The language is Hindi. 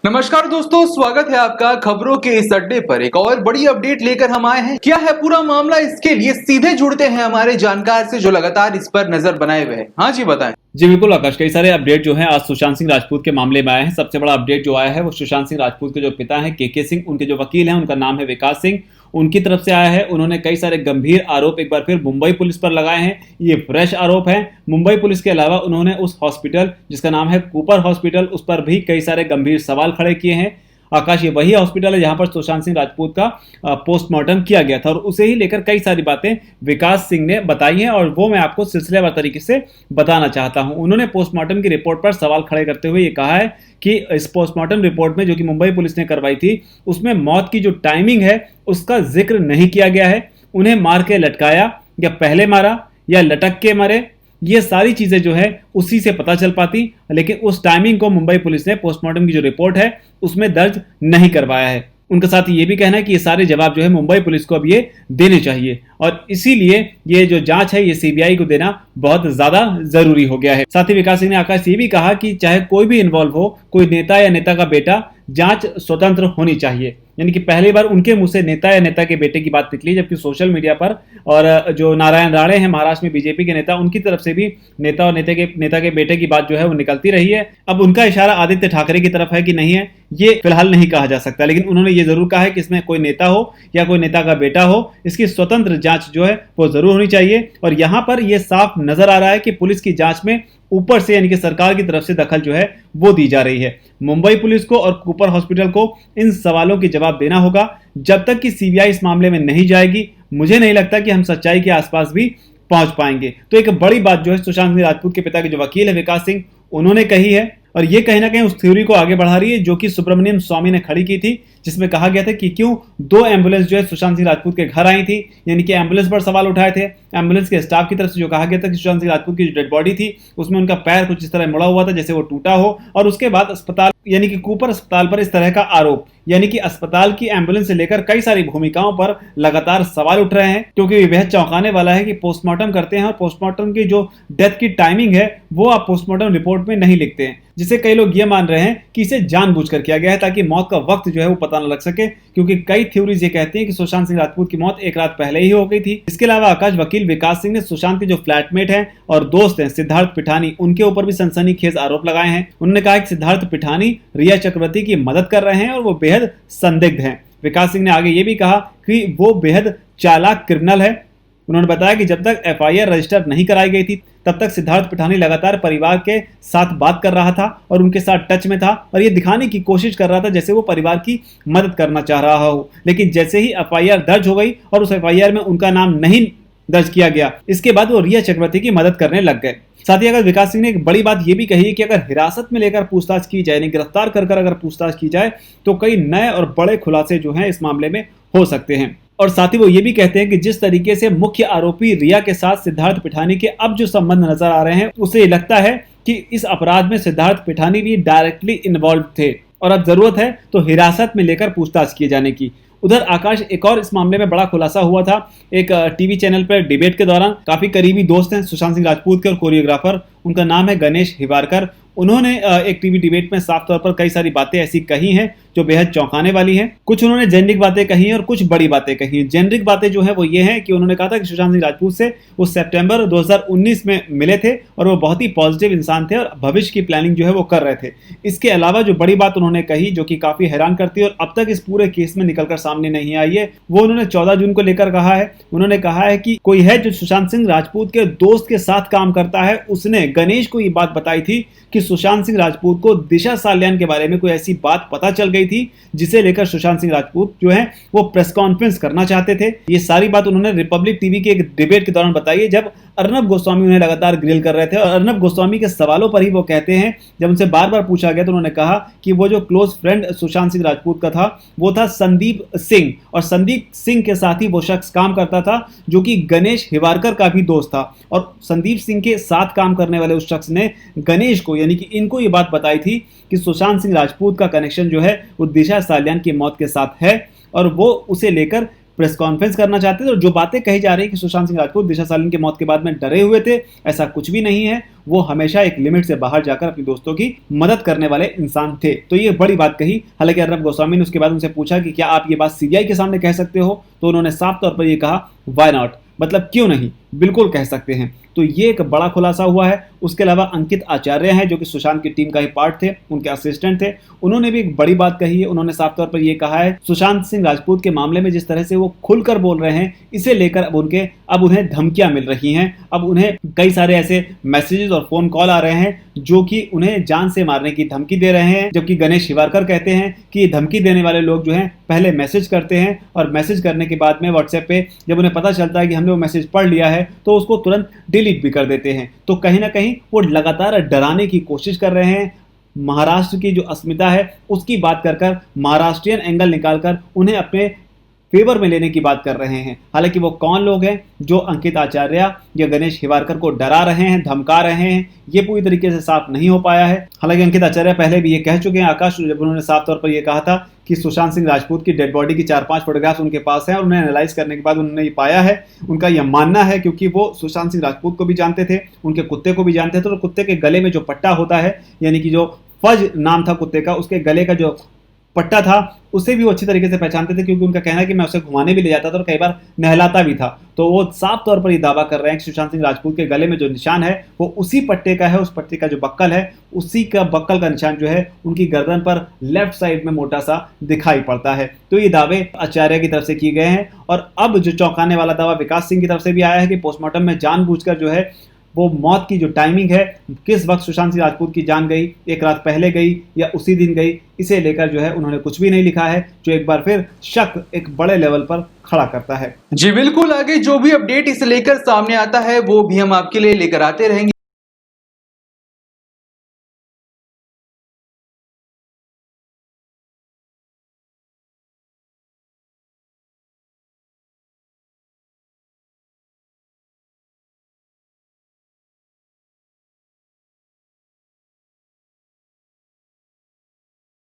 नमस्कार दोस्तों, स्वागत है आपका खबरों के इस अड्डे पर। एक और बड़ी अपडेट लेकर हम आए हैं। क्या है पूरा मामला, इसके लिए सीधे जुड़ते हैं हमारे जानकार से जो लगातार इस पर नजर बनाए हुए हैं। हाँ जी, बताएं। जी बिल्कुल आकाश, कई सारे अपडेट जो हैं आज सुशांत सिंह राजपूत के मामले में आए हैं। सबसे बड़ा अपडेट जो आया है वो सुशांत सिंह राजपूत के जो पिता हैं के सिंह, उनके जो वकील हैं उनका नाम है विकास सिंह, उनकी तरफ से आया है। उन्होंने कई सारे गंभीर आरोप एक बार फिर मुंबई पुलिस पर लगाए हैं। ये फ्रेश आरोप है। मुंबई पुलिस के अलावा उन्होंने उस हॉस्पिटल जिसका नाम है कूपर हॉस्पिटल, उस पर भी कई सारे गंभीर सवाल खड़े किए हैं। आकाश, ये वही हॉस्पिटल है जहां पर सुशांत सिंह राजपूत का पोस्टमार्टम किया गया था और उसे ही लेकर कई सारी बातें विकास सिंह ने बताई हैं और वो मैं आपको सिलसिलेवार तरीके से बताना चाहता हूं। उन्होंने पोस्टमार्टम की रिपोर्ट पर सवाल खड़े करते हुए ये कहा है कि इस पोस्टमार्टम रिपोर्ट में जो कि मुंबई पुलिस ने करवाई थी उसमें मौत की जो टाइमिंग है उसका जिक्र नहीं किया गया है। उन्हें मार के लटकाया या पहले मारा या लटक के मरे, ये सारी चीजें जो है उसी से पता चल पाती, लेकिन उस टाइमिंग को मुंबई पुलिस ने पोस्टमार्टम की जो रिपोर्ट है उसमें दर्ज नहीं करवाया है। उनका साथ ये भी कहना है कि ये सारे जवाब जो है मुंबई पुलिस को अब ये देने चाहिए और इसीलिए ये जो जांच है ये सीबीआई को देना बहुत ज्यादा जरूरी हो गया है। साथ ही विकास सिंह ने आकाश ये भी कहा कि चाहे कोई भी इन्वॉल्व हो, कोई नेता या नेता का बेटा, जांच स्वतंत्र होनी चाहिए। यानी कि पहली बार उनके मुंह से नेता या नेता के बेटे की बात निकली, जबकि सोशल मीडिया पर और जो नारायण राणे हैं महाराष्ट्र में बीजेपी के नेता, उनकी तरफ से भी नेता और नेता के बेटे की बात जो है वो निकलती रही है। अब उनका इशारा आदित्य ठाकरे की तरफ है कि नहीं है, ये फिलहाल नहीं कहा जा सकता, लेकिन उन्होंने ये जरूर कहा है कि इसमें कोई नेता हो या कोई नेता का बेटा हो, इसकी स्वतंत्र जांच जो है वो जरूर होनी चाहिए। और यहां पर यह साफ नजर आ रहा है कि पुलिस की जांच में ऊपर से यानी कि सरकार की तरफ से दखल जो है वो दी जा रही है। मुंबई पुलिस को और कूपर हॉस्पिटल को इन सवालों के जवाब देना होगा। जब तक कि सीबीआई इस मामले में नहीं जाएगी, मुझे नहीं लगता कि हम सच्चाई के आसपास भी पहुंच पाएंगे। तो एक बड़ी बात जो है सुशांत सिंह राजपूत के पिता के जो वकील है विकास सिंह, उन्होंने कही है और ये कहीं ना कहीं उस थ्योरी को आगे बढ़ा रही है जो कि सुब्रमण्यम स्वामी ने खड़ी की थी, जिसमें कहा गया था कि क्यों 2 एम्बुलेंस जो है सुशांत सिंह राजपूत के घर आई थी। यानी कि एम्बुलेंस पर सवाल उठाए थे। एम्बुलेंस के स्टाफ की तरफ से जो कहा गया था कि सुशांत सिंह राजपूत की जो डेड बॉडी थी उसमें उनका पैर कुछ इस तरह मुड़ा हुआ था जैसे वो टूटा हो, और उसके बाद अस्पताल यानी कि कूपर अस्पताल पर इस तरह का आरोप, यानी कि अस्पताल की एम्बुलेंस से लेकर कई सारी भूमिकाओं पर लगातार सवाल उठ रहे हैं। क्योंकि ये बेहद चौंकाने वाला है कि पोस्टमार्टम करते हैं और पोस्टमार्टम की जो डेथ की टाइमिंग है वो आप पोस्टमार्टम रिपोर्ट में नहीं लिखते हैं, जिसे कई लोग ये मान रहे हैं कि इसे जानबूझकर किया गया है ताकि मौत का वक्त जो है वो पता न लग सके। क्योंकि कई थ्योरीज ये कहती हैं कि सुशांत सिंह राजपूत की मौत एक रात पहले ही हो गई थी। इसके अलावा आकाश, वकील विकास सिंह ने सुशांत के जो फ्लैटमेट हैं और दोस्त हैं सिद्धार्थ पिठानी, उनके ऊपर भी सनसनीखेज आरोप लगाए हैं। उन्होंने कहा कि सिद्धार्थ पिठानी रिया चक्रवर्ती की मदद कर रहे हैं और वो बेहद संदिग्ध हैं। विकास सिंह ने आगे ये भी कहा कि वो बेहद चालाक क्रिमिनल है। उन्होंने बताया कि जब तक एफआईआर रजिस्टर नहीं कराई गई थी तब तक सिद्धार्थ पिठानी लगातार परिवार के साथ बात कर रहा था और उनके साथ टच में था और ये दिखाने की कोशिश कर रहा था जैसे वो परिवार की मदद करना चाह रहा हो। लेकिन जैसे ही एफआईआर दर्ज हो गई और उस एफआईआर में उनका नाम नहीं दर्ज किया गया, इसके बाद वो रिया चक्रवर्ती की मदद करने लग गए। साथ ही अगर विकास सिंह ने एक बड़ी बात यह भी कही कि अगर हिरासत में लेकर पूछताछ की जाए, गिरफ्तार कर अगर पूछताछ की जाए तो कई नए और बड़े खुलासे जो हैं इस मामले में हो सकते हैं। और साथ ही वो ये भी कहते हैं कि जिस तरीके से मुख्य आरोपी रिया के साथ सिद्धार्थ पिठानी के अब जो संबंध नजर आ रहे हैं, उससे लगता है कि इस अपराध में सिद्धार्थ पिठानी भी डायरेक्टली इन्वॉल्व थे और अब जरूरत है तो हिरासत में लेकर पूछताछ किए जाने की। उधर आकाश, एक और इस मामले में बड़ा खुलासा हुआ था। एक टीवी चैनल पर डिबेट के दौरान काफी करीबी दोस्त हैं सुशांत सिंह राजपूत के और कोरियोग्राफर, उनका नाम है गणेश हिवारकर। उन्होंने एक टीवी डिबेट में साफ तौर पर कई सारी बातें ऐसी कही हैं जो बेहद चौंकाने वाली हैं। कुछ उन्होंने जेनरिक बातें कही हैं और कुछ बड़ी बातें कही हैं। जेनरिक बातें जो है वो ये हैं कि उन्होंने कहा था कि सुशांत सिंह राजपूत से वो सितंबर 2019 में मिले थे और वो बहुत ही पॉजिटिव इंसान थे और भविष्य की प्लानिंग जो है वो कर रहे थे। इसके अलावा जो बड़ी बात उन्होंने कही जो कि काफी हैरान करती है और अब तक इस पूरे केस में निकलकर सामने नहीं आई है, वो उन्होंने 14 जून को लेकर कहा है। उन्होंने कहा है कि कोई है जो सुशांत सिंह राजपूत के दोस्त के साथ काम करता है, उसने गणेश को ये बात बताई थी कि सुशांत सिंह राजपूत को दिशा साल्यान के बारे में कोई ऐसी बात पता चल गई थी जिसे लेकर सुशांत सिंह राजपूत जो है वो प्रेस कॉन्फ्रेंस करना चाहते थे। ये सारी बात उन्होंने रिपब्लिक टीवी के एक डिबेट के दौरान बताई है जब अर्नब गोस्वामी उन्हें लगातार ग्रिल कर रहे थे और अर्नब गोस्वामी के सवालों पर ही वो कहते हैं, जब उनसे बार बार पूछा गया तो उन्होंने कहा कि वो जो क्लोज फ्रेंड सुशांत सिंह राजपूत का था वो था संदीप सिंह, और संदीप सिंह के साथ ही वो शख्स काम करता था जो कि गणेश हिवारकर का भी दोस्त था। और संदीप सिंह के साथ काम करने वाले उस शख्स ने गणेश को यानी कि इनको ये बात बताई थी कि सुशांत सिंह राजपूत का कनेक्शन जो है वो दिशा साल्यान की मौत के साथ है और वो उसे लेकर प्रेस कॉन्फ्रेंस करना चाहते थे। और जो बातें कही जा रही है कि सुशांत सिंह राजपूत दिशा सालिन की मौत के बाद में डरे हुए थे, ऐसा कुछ भी नहीं है। वो हमेशा एक लिमिट से बाहर जाकर अपने दोस्तों की मदद करने वाले इंसान थे। तो ये बड़ी बात कही। हालांकि अर्नब गोस्वामी ने उसके बाद उनसे पूछा कि क्या आप ये बात सीबीआई के सामने कह सकते हो, तो उन्होंने साफ तौर पर ये कहा, व्हाई नॉट, मतलब क्यों नहीं, बिल्कुल कह सकते हैं। तो ये एक बड़ा खुलासा हुआ है। उसके अलावा अंकित आचार्य हैं, जो कि सुशांत की टीम का ही पार्ट थे, उनके असिस्टेंट थे, उन्होंने भी एक बड़ी बात कही है। उन्होंने साफ तौर पर यह कहा है, सुशांत सिंह राजपूत के मामले में जिस तरह से वो खुलकर बोल रहे हैं, इसे लेकर अब उन्हें धमकियां मिल रही हैं। अब उन्हें कई सारे ऐसे मैसेजेस और फोन कॉल आ रहे हैं जो कि उन्हें जान से मारने की धमकी दे रहे हैं। जबकि गणेश हिवारकर कहते हैं कि धमकी देने वाले लोग जो हैं पहले मैसेज करते हैं और मैसेज करने के बाद में व्हाट्सएप पे जब उन्हें पता चलता है कि हमने वो मैसेज पढ़ लिया है तो उसको तुरंत डिलीट भी कर देते हैं। तो कहीं ना कहीं वो लगातार डराने की कोशिश कर रहे हैं। महाराष्ट्र की जो अस्मिता है उसकी बात कर महाराष्ट्रियन एंगल निकालकर उन्हें अपने फेवर में लेने की बात कर रहे हैं। हालांकि वो कौन लोग हैं जो अंकित आचार्य या गणेश हिवारकर को डरा रहे हैं, धमका रहे हैं, ये पूरी तरीके से साफ नहीं हो पाया है। हालांकि अंकित आचार्य पहले भी ये कह चुके हैं आकाश, जब उन्होंने साफ तौर पर यह कहा था कि सुशांत सिंह राजपूत की डेड बॉडी की 4-5 फोटोग्राफ्स उनके पास हैं और उन्हें एनालाइज करने के बाद उन्होंने ये पाया है। उनका यह मानना है, क्योंकि वो सुशांत सिंह राजपूत को भी जानते थे, उनके कुत्ते को भी जानते थे, और कुत्ते के गले में जो पट्टा होता है, यानी कि जो फज नाम था कुत्ते का, उसके गले का जो पट्टा था उसे भी वो अच्छी तरीके से पहचानते थे, क्योंकि उनका कहना है कि मैं उसे घुमाने भी ले जाता था और कई बार नहलाता भी था। तो वो साफ तौर पर ये दावा कर रहे हैं कि सुशांत सिंह राजपूत के गले में जो निशान है वो उसी पट्टे का है। उस पट्टे का जो बक्कल है, उसी का बक्कल का निशान जो है उनकी गर्दन पर लेफ्ट साइड में मोटा सा दिखाई पड़ता है। तो ये दावे आचार्य की तरफ से किए गए हैं। और अब जो चौंकाने वाला दावा विकास सिंह की तरफ से भी आया है कि पोस्टमार्टम में जानबूझकर जो है वो मौत की जो टाइमिंग है, किस वक्त सुशांत सिंह राजपूत की जान गई, एक रात पहले गई या उसी दिन गई, इसे लेकर जो है उन्होंने कुछ भी नहीं लिखा है, जो एक बार फिर शक एक बड़े लेवल पर खड़ा करता है। जी बिल्कुल, आगे जो भी अपडेट इसे लेकर सामने आता है वो भी हम आपके लिए लेकर आते रहेंगे।